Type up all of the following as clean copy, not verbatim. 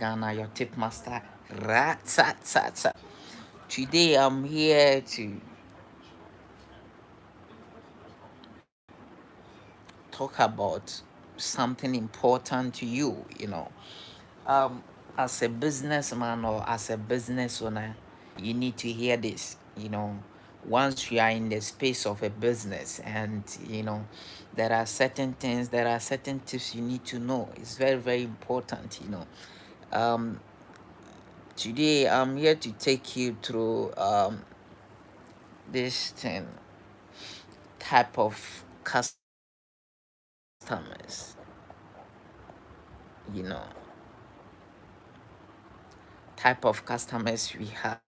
Ghana, your tip master. Rat. Today I'm here to talk about something important to you, Um, as a businessman or as a business owner, you need to hear this, once you are in the space of a business and, there are certain things, there are certain tips you need to know. It's very, very important, Um, Today I'm here to take you through this thing, type of customers, you know, type of customers we have,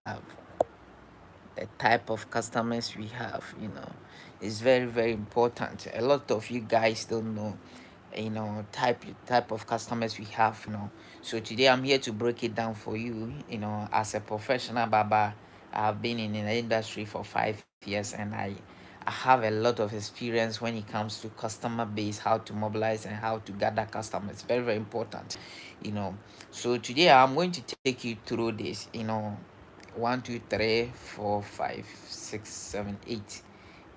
the type of customers we have, is very, very important. A lot of you guys don't know, type of customers we have, So today I'm here to break it down for you. As a professional barber, I've been in the industry for 5 years, and I have a lot of experience when it comes to customer base, how to mobilize and how to gather customers. Very, very important, you know. So today I'm going to take you through this, 1, 2, 3, 4, 5, 6, 7,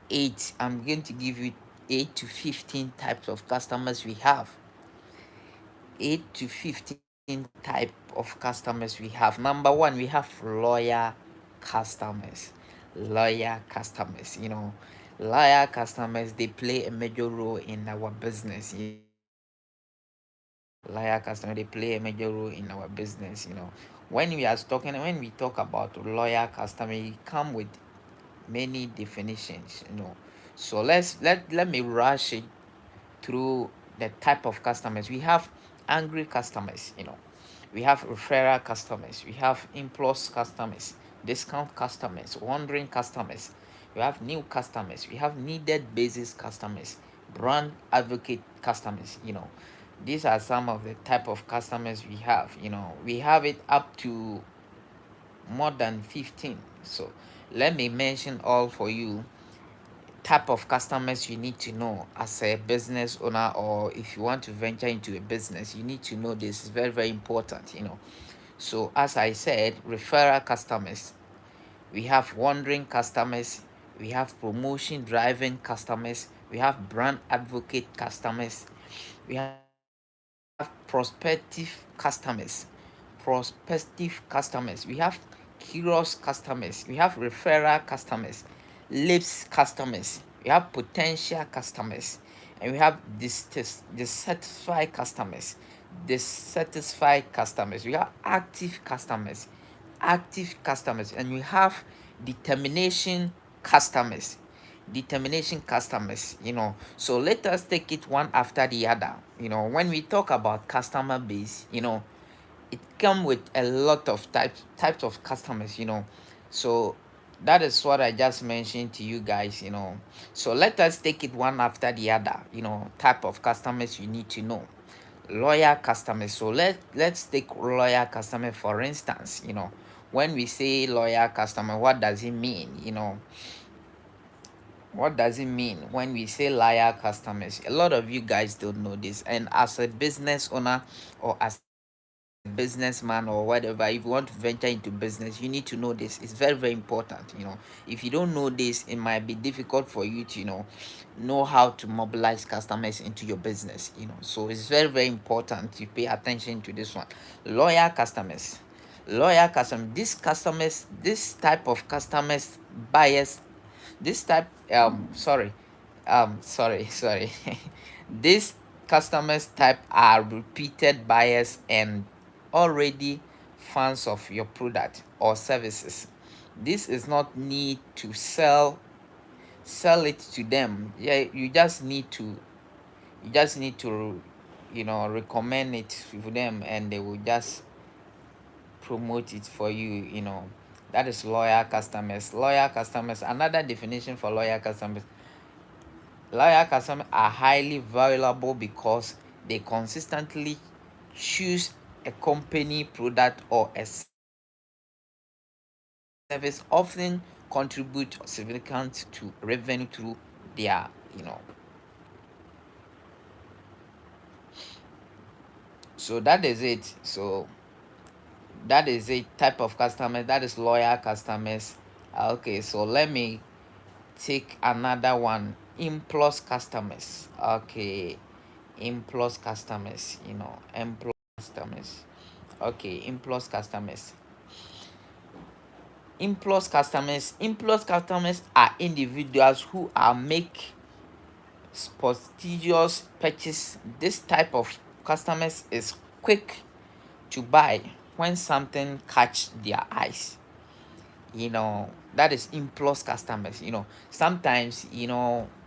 8. I'm going to give you 8 to 15 types of customers we have. 8 to 15 type of customers we have. Number one, we have loyal customers. Loyal customers, loyal customers, they play a major role in our business. Loyal customer, they play a major role in our business. When we talk about loyal customer, it come with many definitions. So let me rush it through the type of customers. We have angry customers, we have referral customers, we have impulse customers, discount customers, wandering customers, we have new customers, we have needed basis customers, brand advocate customers. These are some of the type of customers we have. We have it up to more than 15. So let me mention all for you. Type of customers you need to know as a business owner, or if you want to venture into a business, you need to know this. Is very, very important. So as I said, referral customers, we have wandering customers, we have promotion driving customers, we have brand advocate customers, we have prospective customers, we have curious customers, we have referral customers, lips customers, we have potential customers, and we have dissatisfied customers. We have active customers, and we have determination customers. So let us take it one after the other. When we talk about customer base, it come with a lot of types of customers. So that is what I just mentioned to you guys. So let us take it one after the other. Type of customers you need to know. Loyal customers. So let's take loyal customer for instance. When we say loyal customer, what does it mean? What does it mean when we say loyal customers? A lot of you guys don't know this, and as a business owner or as a businessman or whatever, if you want to venture into business, you need to know this. It's very, very important. If you don't know this, it might be difficult for you to know how to mobilize customers into your business. So it's very, very important to pay attention to this one. Loyal customers. This type of customers, buyers, this type sorry these customers type are repeated buyers and already fans of your product or services. This is not need to sell it to them. Yeah, you just need to recommend it to them, and they will just promote it for you. That is loyal customers. Another definition for loyal customers are highly valuable because they consistently choose a company, product, or a service, often contribute significant to revenue through their so that is it. So That is a type of customer, that is loyal customers. Okay, so let me take another one. Impulse customers. Okay, impulse customers, impulse customers. Okay, impulse customers. Impulse customers are individuals who are make spontaneous purchase. This type of customers is quick to buy when something catch their eyes. That is impulse customers. Sometimes,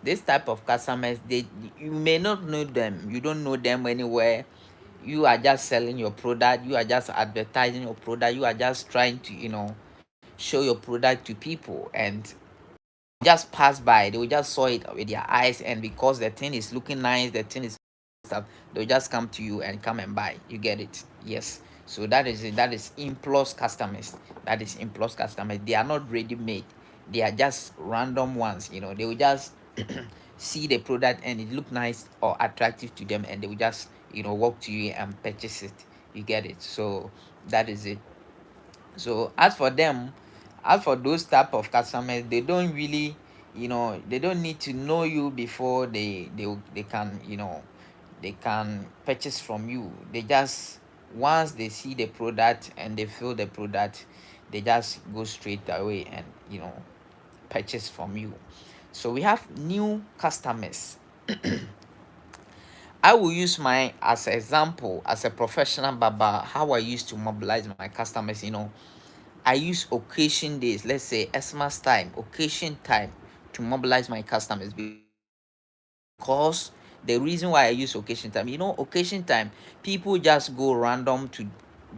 this type of customers, you may not know them, you don't know them anywhere. You are just selling your product, you are just advertising your product, you are just trying to show your product to people, and just pass by. They will just saw it with their eyes, and because the thing is looking nice, the thing is stuff, they'll just come to you and come and buy. You get it? Yes. So that is it. That is impulse customers. That is impulse customers. They are not ready made. They are just random ones. They will just see the product and it look nice or attractive to them, and they will just walk to you and purchase it. You get it? So that is it. So as for those type of customers, they don't really, they don't need to know you before they can, they can purchase from you. They just, once they see the product and they feel the product, they just go straight away and purchase from you. So we have new customers. I will use my as an example as a professional barber, how I used to mobilize my customers. I use occasion days, let's say Xmas time, occasion time, to mobilize my customers. Because the reason why I use occasion time, occasion time, people just go random to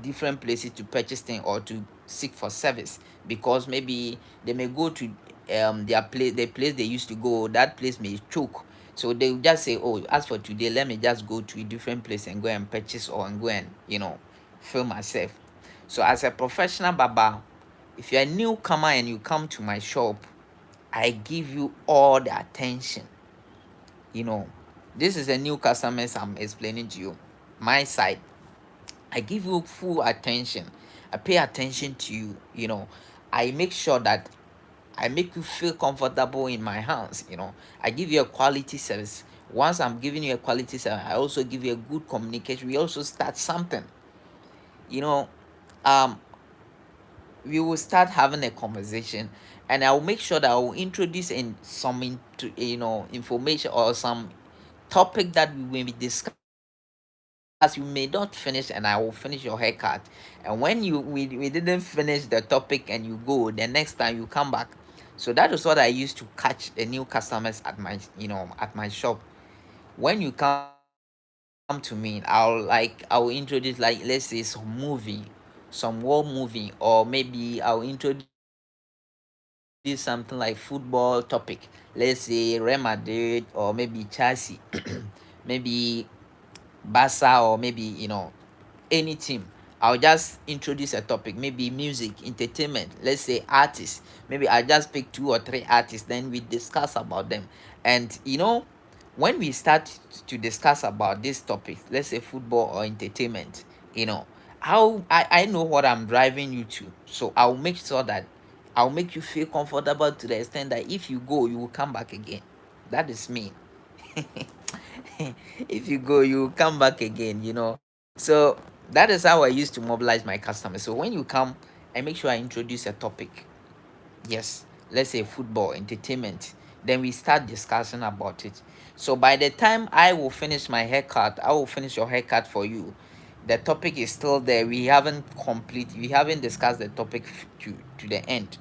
different places to purchase things or to seek for service, because maybe they may go to their place, the place they used to go, that place may choke. So they will just say, oh, as for today, let me just go to a different place and go and purchase, or and go and fill myself. So as a professional barber, if you're a newcomer and you come to my shop, I give you all the attention. you know this is a new customers I'm explaining to you. My side, I give you full attention. I pay attention to you. I make sure that I make you feel comfortable in my hands. I give you a quality service. Once I'm giving you a quality service, I also give you a good communication. We also start something. you know um we will start having a conversation, and I'll make sure that I will introduce in some into information or some topic that we will be discussing. As you may not finish, and I will finish your haircut, and when we didn't finish the topic and you go, the next time you come back. So that is what I used to catch the new customers at my shop. When you come to me, I'll introduce, like, let's say some war movie, or maybe I'll introduce something like football topic. Let's say Real Madrid, or maybe Chelsea, maybe Barca, or any team. I'll just introduce a topic, maybe music, entertainment, let's say artists. Maybe I just pick two or three artists, then we discuss about them. And when we start to discuss about this topic, let's say football or entertainment, you know, how I know what I'm driving you to. So I'll make sure that I'll make you feel comfortable to the extent that if you go, you will come back again. That is me. If you go, you will come back again. So that is how I used to mobilize my customers. So when you come, I make sure I introduce a topic. Yes, let's say football, entertainment. Then we start discussing about it. So by the time I will finish my haircut, I will finish your haircut for you. The topic is still there. We haven't discussed the topic to the end.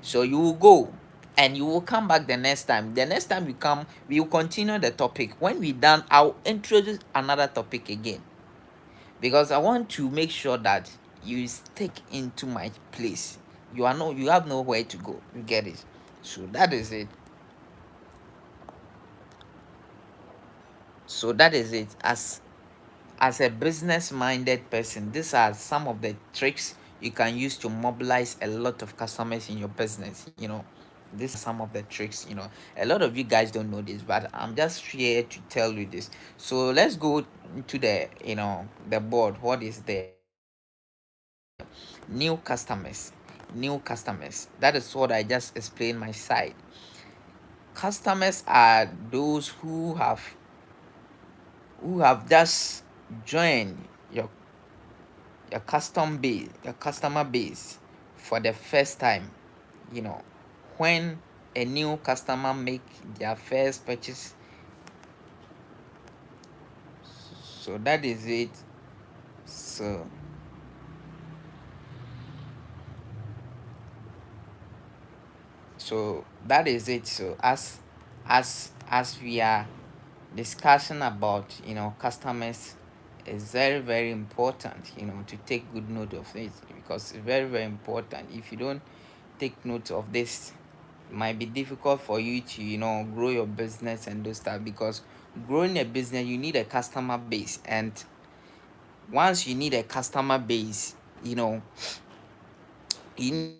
So you will go and you will come back the next time. The next time you come, we will continue the topic. When we done, I'll introduce another topic again, because I want to make sure that you stick into my place. You have nowhere to go. You get it? So that is it. So that is it. As a business minded person, these are some of the tricks you can use to mobilize a lot of customers in your business. These are some of the tricks. A lot of you guys don't know this, but I'm just here to tell you this. So let's go to the board. What is there? New customers. New customers. That is what I just explained my side. Customers are those who have just joined your customer base for the first time. You know, when a new customer make their first purchase, so that is it. So that is it. So as we are discussion about, customers, is very very important, to take good note of it, because it's very very important. If you don't take note of this, it might be difficult for you to, grow your business and do stuff, because growing a business, you need a customer base. And once you need a customer base, you need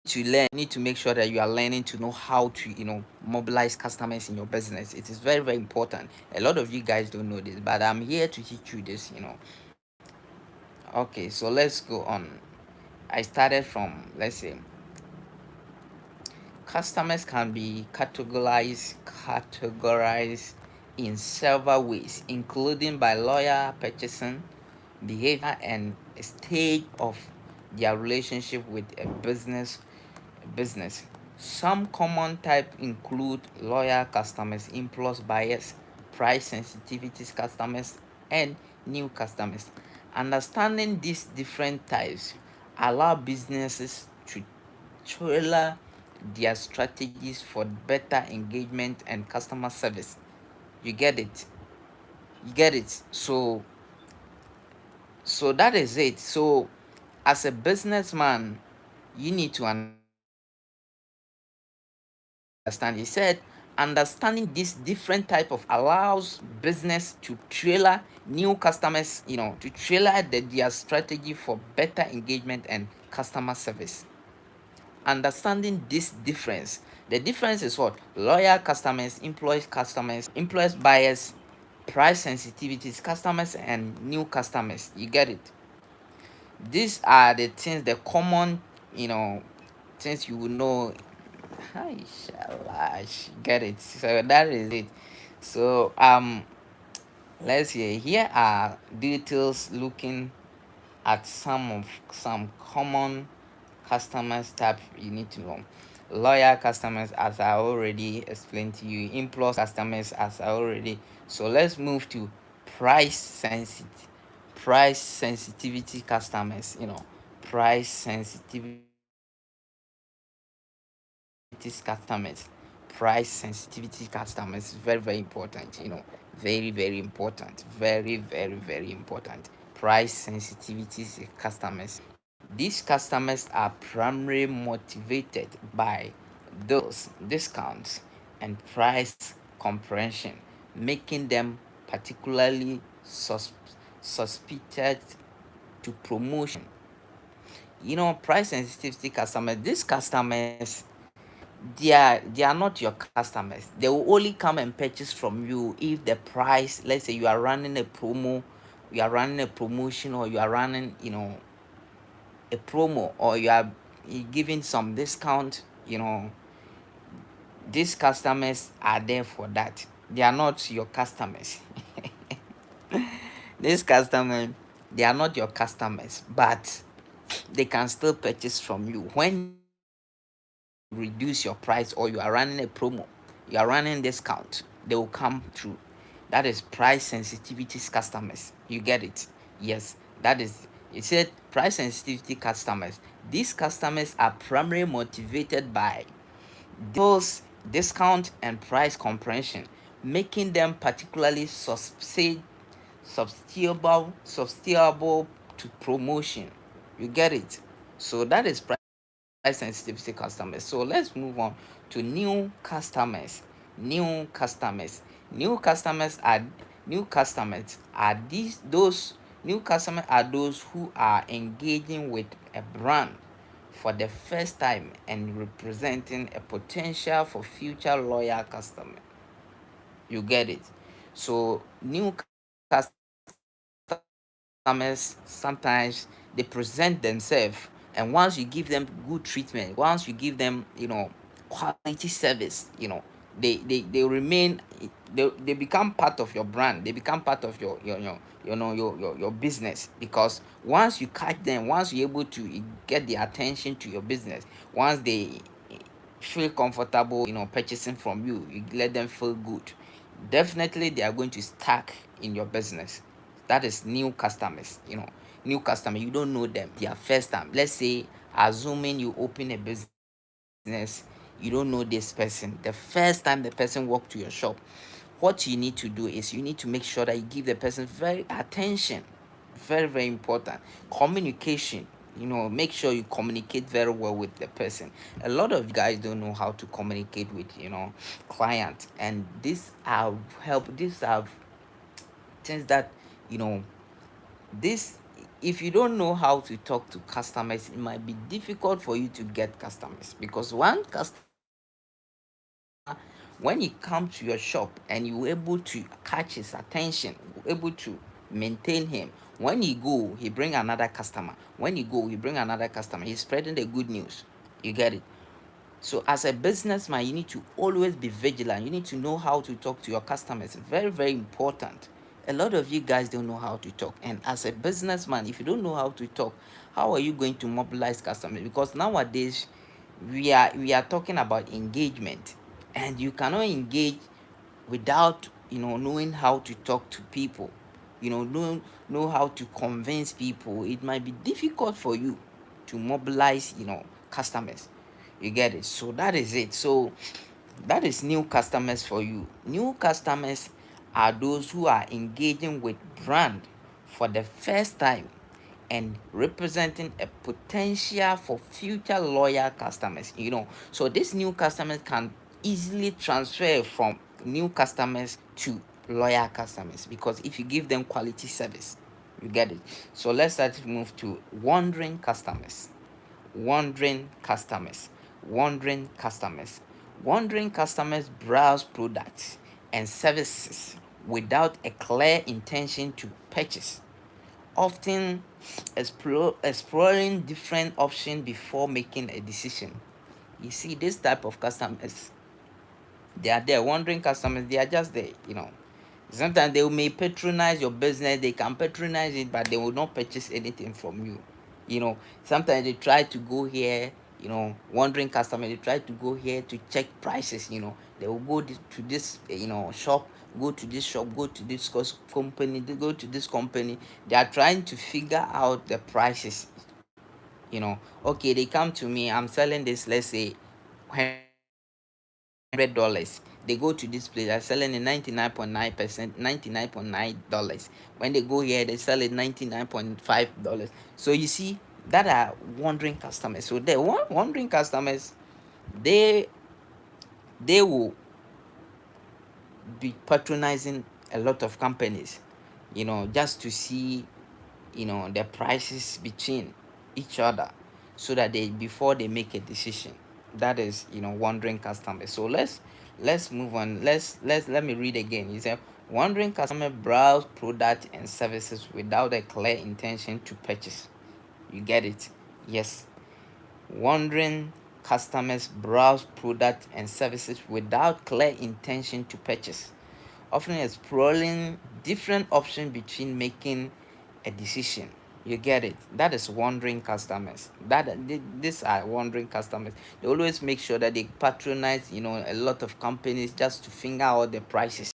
to learn, you need to make sure that you are learning to know how to, mobilize customers in your business. It is very very important. A lot of you guys don't know this, but I'm here to teach you this. Okay, so let's go on. I started from, let's say, customers can be categorized in several ways, including by loyal purchasing behavior and stage of their relationship with a business. Some common type include loyal customers, impulse buyers, price sensitivities customers, and new customers. Understanding these different types allow businesses to tailor their strategies for better engagement and customer service. You get it? You get it? So that is it. So as a businessman, you need to understand. He said understanding this different type of allows business to tailor new customers, to tailor their strategy for better engagement and customer service. Understanding this difference, the difference is what? Loyal customers, employees buyers, price sensitivities customers, and new customers. You get it? These are the things, the common, you know things you will know. Hi, shalash. Get it? So that is it. So let's see. Here are details looking at some common customers type you need to know. Loyal customers, as I already explained to you. Impulse customers, as I already. So let's move to price sensitive price sensitivity customers. Price sensitivity customers. Price sensitivity customers, very very important. Very very important, very very very important. Price sensitivity customers. These customers are primarily motivated by deals, discounts, and price compression, making them particularly suspected to promotion. Price sensitivity customers, these customers, they are not your customers. They will only come and purchase from you if the price, let's say you are running a promo, you are running a promotion, or you are running, a promo, or you are giving some discount. These customers are there for that. They are not your customers. These customers, they are not your customers, but they can still purchase from you when you reduce your price, or you are running a promo, you are running discount. They will come through. That is price sensitivities customers. You get it? Yes, that is. It said price sensitivity customers. These customers are primarily motivated by deals, discount, and price compression, making them particularly susceptible to promotion. You get it? So that is price sensitivity customers. So let's move on to new customers. New customers are those new customers are those who are engaging with a brand for the first time and representing a potential for future loyal customer. You get it? So new customers sometimes they are they present themselves, and once you give them good treatment, once you give them, quality service, they remain, they become part of your brand, they become part of your business. Because once you catch them, once you're able to get the attention to your business, once they feel comfortable, purchasing from you, you let them feel good, definitely they are going to stack in your business. That is new customers. New customer, you don't know them, their first time. Let's say, assuming you open a business, you don't know this person, the first time the person walked to your shop, what you need to do is you need to make sure that you give the person very attention. Very, very important. Communication. Make sure you communicate very well with the person. A lot of guys don't know how to communicate with, clients, and these are things that, you know this if you don't know how to talk to customers, it might be difficult for you to get customers. Because one customer, when he comes to your shop and you're able to catch his attention, able to maintain him, when he go, he bring another customer. When he go, he bring another customer. He's spreading the good news. You get it? So as a businessman, you need to always be vigilant. You need to know how to talk to your customers. Very, very important. A lot of you guys don't know how to talk. And as a businessman, if you don't know how to talk, how are you going to mobilize customers? Because nowadays we are talking about engagement, and you cannot engage without, knowing how to talk to people. Know how to convince people. It might be difficult for you to mobilize, customers. You get it? So that is it. So that is new customers for you. New customers are those who are engaging with brand for the first time and representing a potential for future loyal customers. So these new customers can easily transfer from new customers to loyal customers, because if you give them quality service, you get it. So let's start to move to wandering customers. Wandering customers. Wandering customers. Wandering customers browse products and services without a clear intention to purchase, often exploring different options before making a decision. You see, this type of customers, they are there. Wandering customers, they are just there. Sometimes they may patronize your business, they can patronize it, but they will not purchase anything from you. Sometimes they try to go here, wandering customer, they try to go here to check prices. They will go to this, shop, go to this shop, go to this company, they go to this company. They are trying to figure out the prices. Okay, they come to me, I'm selling this, let's say $100. They go to this place, they're selling it 99.9%, $99.9. When they go here, they sell it $99.5. So you see, that are wandering customers. So the wandering customers, they they will be patronizing a lot of companies, just to see, the prices between each other, so that they before they make a decision. That is, wandering customers. So let's move on. Let me read again. He said, wandering customer browse product and services without a clear intention to purchase. You get it? Yes. Wandering customers browse products and services without clear intention to purchase, often exploring different options between making a decision. You get it? That is wandering customers. These are wandering customers. They always make sure that they patronize, a lot of companies, just to finger out the prices.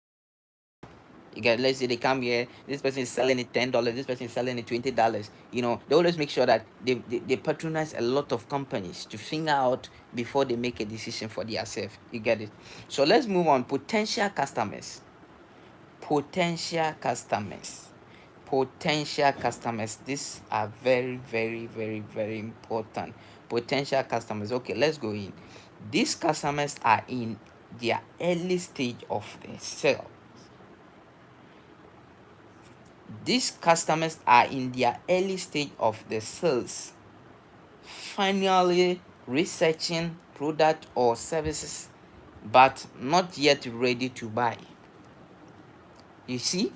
You get, let's say they come here, this person is selling it $10, this person is selling it $20. They always make sure that they patronize a lot of companies to finger out before they make a decision for themselves. You get it? So let's move on. Potential customers. Potential customers. Potential customers. These are very, very, very, very important. Potential customers. Okay, let's go in. These customers are in their early stage of the sale. These customers are in their early stage of the sales, finally researching product or services, but not yet ready to buy. You see,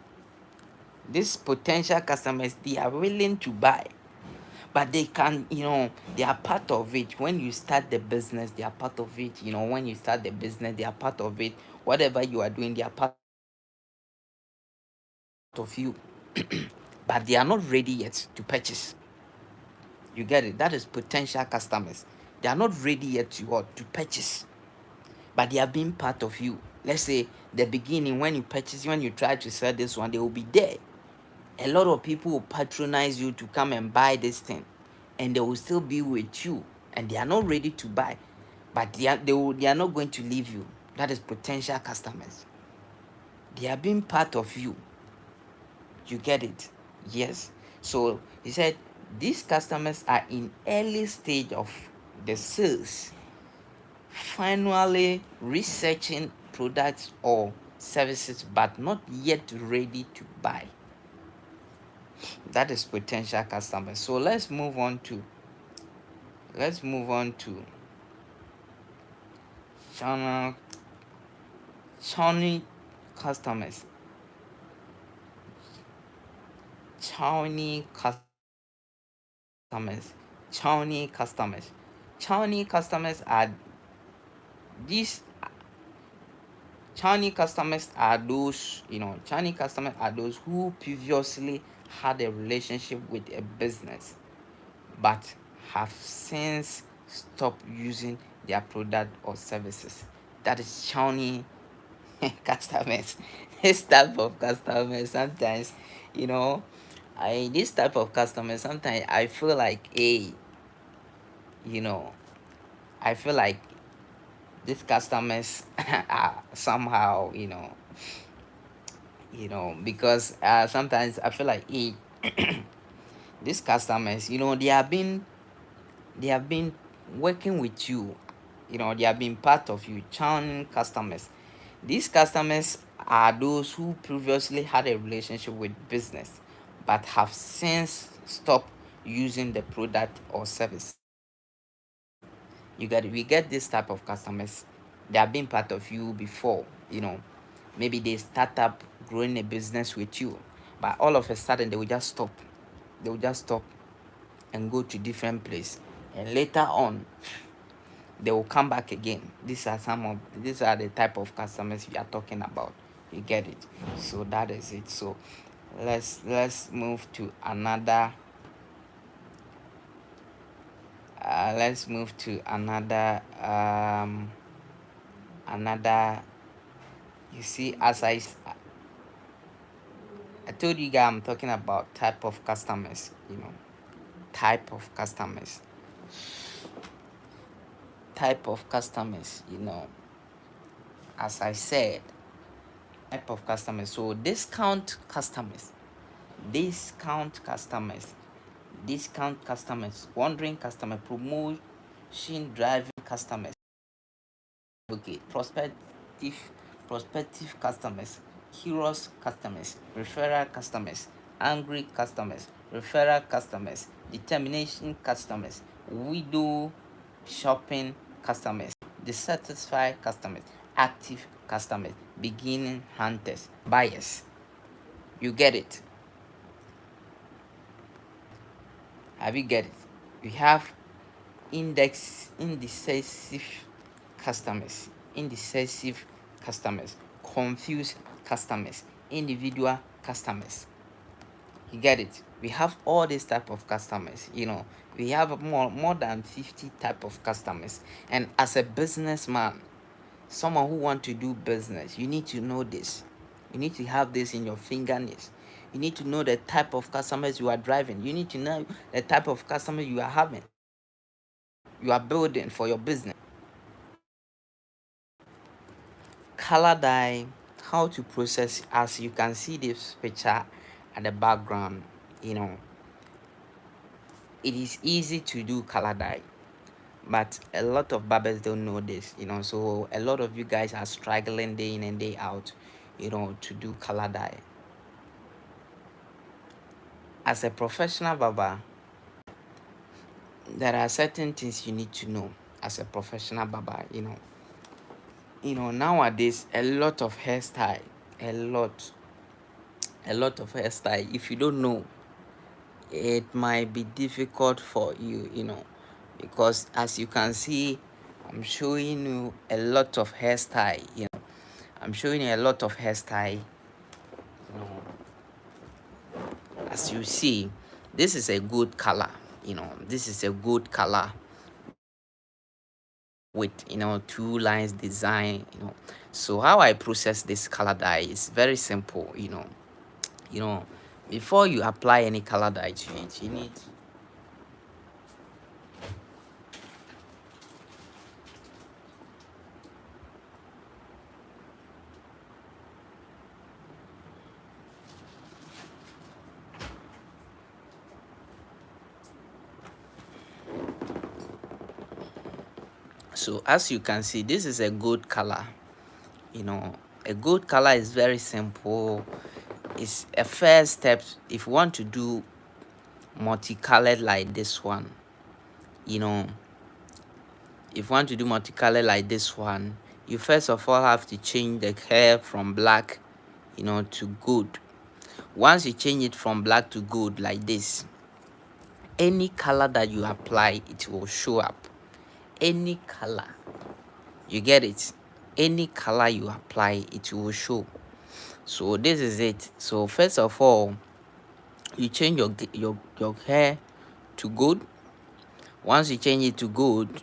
these potential customers, they are willing to buy, but they can, they are part of it. When you start the business, they are part of it. When you start the business, they are part of it. Whatever you are doing, they are part of you. But they are not ready yet to purchase. You get it? That is potential customers. They are not ready yet to purchase, but they are being part of you. Let's say the beginning, when you purchase, when you try to sell this one, they will be there. A lot of people will patronize you to come and buy this thing, and they will still be with you, and they are not ready to buy, but they are not going to leave you. That is potential customers. They are being part of you. You get it? Yes. So he said these customers are in early stage of the sales, finally researching products or services, but not yet ready to buy. That is potential customers. So let's move on to channel churning customers. Churning customers. Churning customers. Churning customers are these churning customers are those, churning customers are those who previously had a relationship with a business but have since stopped using their product or services. That is churning customers. This type of customers sometimes, you know, this type of customers sometimes I feel like, you know, I feel like these customers are somehow, because sometimes I feel like, these customers, they have been working with you. They have been part of you. Churn customers. These customers are those who previously had a relationship with business but have since stopped using the product or service. We get this type of customers. They have been part of you before. Maybe they start up growing a business with you, but all of a sudden they will just stop and go to different place, and later on they will come back again. These are the type of customers we are talking about. You get it? So that is it. So let's move to another another. You see, as I told you guys, I'm talking about type of customers. Type of customers. Type of customers. As I said, type of customers. So discount customers, wandering customer, promotion driving customers, okay, prospective customers, curious customers, referral customers, angry customers, referral customers, determination customers, widow shopping customers, dissatisfied customers, active customers, beginning hunters, buyers. You get it? Have you get it? We have indecisive indecisive customers, confused customers, individual customers. You get it? We have all these type of customers. We have more than 50 type of customers. And as a businessman, someone who want to do business, you need to know this. You need to have this in your fingernails. You need to know the type of customers you are driving. You need to know the type of customers you are having, you are building for your business. Color dye, how to process. As you can see this picture at the background, it is easy to do color dye, but a lot of barbers don't know this. So a lot of you guys are struggling day in and day out, to do color dye. As a professional barber, there are certain things you need to know. As a professional barber, nowadays a lot of hairstyle, a lot of hairstyle. If you don't know, it might be difficult for you, because as you can see, I'm showing you a lot of hairstyle. I'm showing you a lot of hairstyle. As you see, this is a good color. This is a good color with, 2 lines design. So how I process this color dye is very simple. You know before you apply any color dye to it, you need. So as you can see, this is a good color. A good color is very simple. It's a first step if you want to do multicolored like this one. you know if you want to do multicolored like this one, you first of all have to change the hair from black, to gold. Once you change it from black to gold like this, any color that you apply, it will show up. Any color, you get it? Any color you apply, it will show. So this is it. So first of all, you change your hair to gold. Once you change it to gold,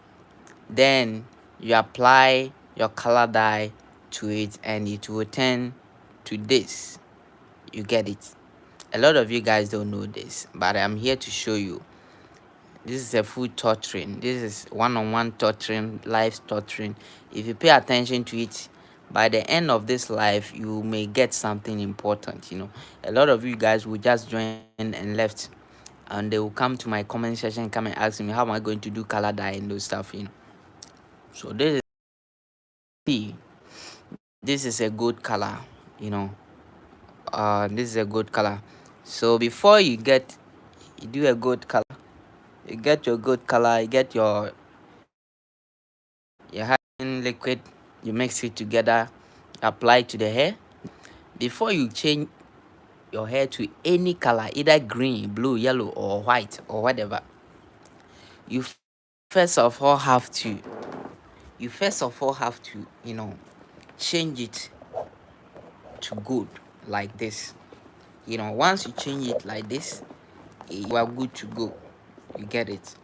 then you apply your color dye to it, and it will turn to this. You get it? A lot of you guys don't know this, but I'm here to show you. This is a full tutoring. This is one-on-one tutoring, live tutoring. If you pay attention to it, by the end of this live, you may get something important. A lot of you guys will just join and left, and they will come to my comment section, come and ask me how am I going to do color dye and those stuff. So this is a good color. This is a good color. So before you do a good color, you get your good color, you get your hair liquid, you mix it together, apply to the hair. Before you change your hair to any color, either green, blue, yellow, or white, or whatever, you first of all have to change it to gold like this. Once you change it like this, you are good to go. You get it?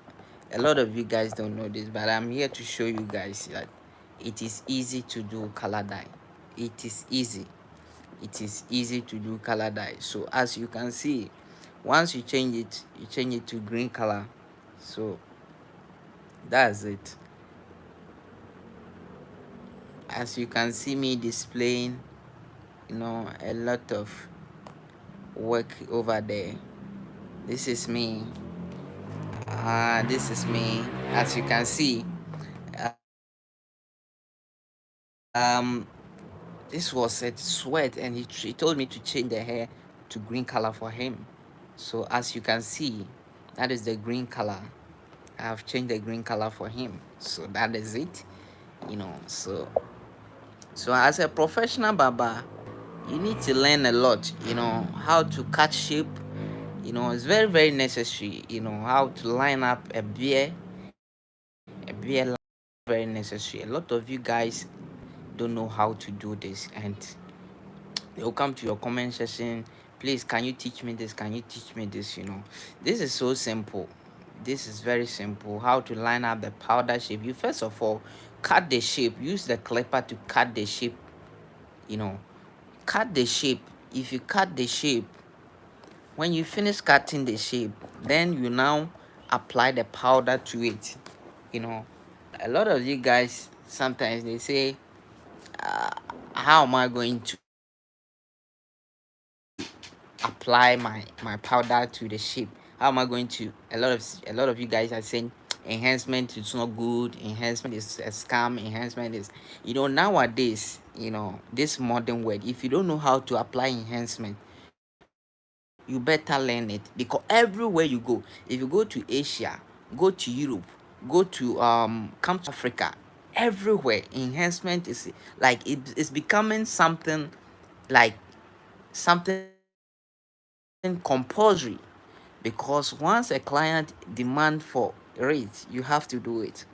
A lot of you guys don't know this, but I'm here to show you guys that it is easy to do color dye. It is easy. It is easy to do color dye. So as you can see, once you change it to green color. So that's it. As you can see me displaying, a lot of work over there. This is me. This is me. As you can see, uh, um this was a sweat, and he told me to change the hair to green color for him. So as you can see, that is the green color. I have changed the green color for him. So that is it. So as a professional barber, you need to learn a lot, how to cut shape. It's very, very necessary, how to line up a beer line. Very necessary. A lot of you guys don't know how to do this, and they'll come to your comment section. Please, can you teach me this? Can you teach me this? This is so simple. This is very simple. How to line up the powder shape. You first of all cut the shape. Use the clipper to cut the shape. Cut the shape. If you cut the shape, when you finish cutting the shape, then you now apply the powder to it. A lot of you guys sometimes they say, uh, how am I going to apply my powder to the shape? How am I going to? A lot of you guys are saying enhancement is not good, enhancement is a scam, enhancement is, nowadays, this modern world, if you don't know how to apply enhancement, you better learn it. Because everywhere you go, if you go to Asia, go to Europe, go to come to Africa, everywhere enhancement is like it's becoming something, like something compulsory. because once a client demand for it, you have to do it.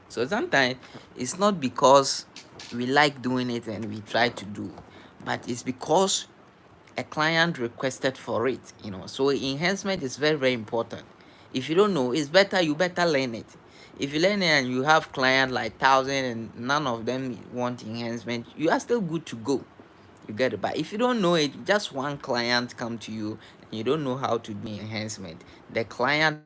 So sometimes it's not because we like doing it and we try to do, but it's because a client requested for it, you know. So enhancement is very, very important. If you don't know, it's better you better learn it. If you learn it and you have client like 1,000 and none of them want enhancement, you are still good to go. You get it. But if you don't know it, just one client come to you and you don't know how to do enhancement, the client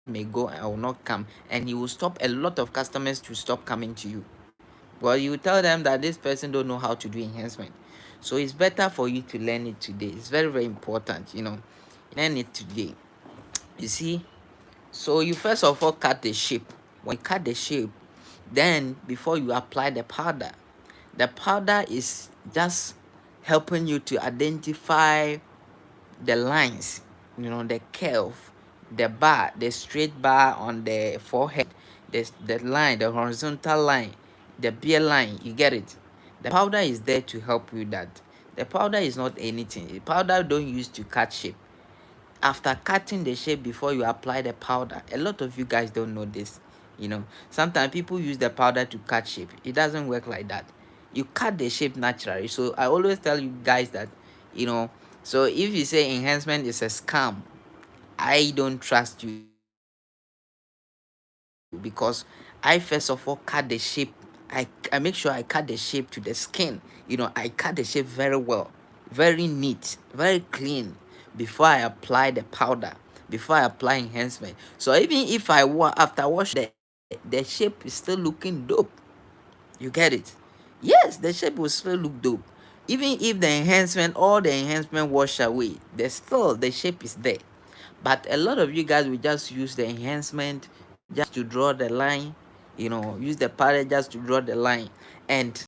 may go and will not come, and you will stop a lot of customers to stop coming to you. Well, you tell them that this person don't know how to do enhancement. So it's better for you to learn it today. It's very, very important, you know. Learn it today. You see, so you first of all cut the shape. When you cut the shape, then before you apply the powder is just helping you to identify the lines, you know, the curve, the bar, the straight bar on the forehead, the line, the horizontal line, the beard line. You get it? The powder is there to help you that. The powder is not anything. The powder don't use to cut shape. After cutting the shape before you apply the powder, a lot of you guys don't know this. You know, sometimes people use the powder to cut shape. It doesn't work like that. You cut the shape naturally. So I always tell you guys that, you know, so if you say enhancement is a scam, I don't trust you, because I first of all cut the shape. I make sure I cut the shape to the skin. You know, I cut the shape very well, very neat, very clean before I apply the powder, before I apply enhancement. So even if after washing the shape is still looking dope. You get it? Yes, the shape will still look dope. Even if the enhancement, all the enhancement wash away, there's still the shape is there. But a lot of you guys will just use the enhancement just to draw the line, you know, use the powder just to draw the line, and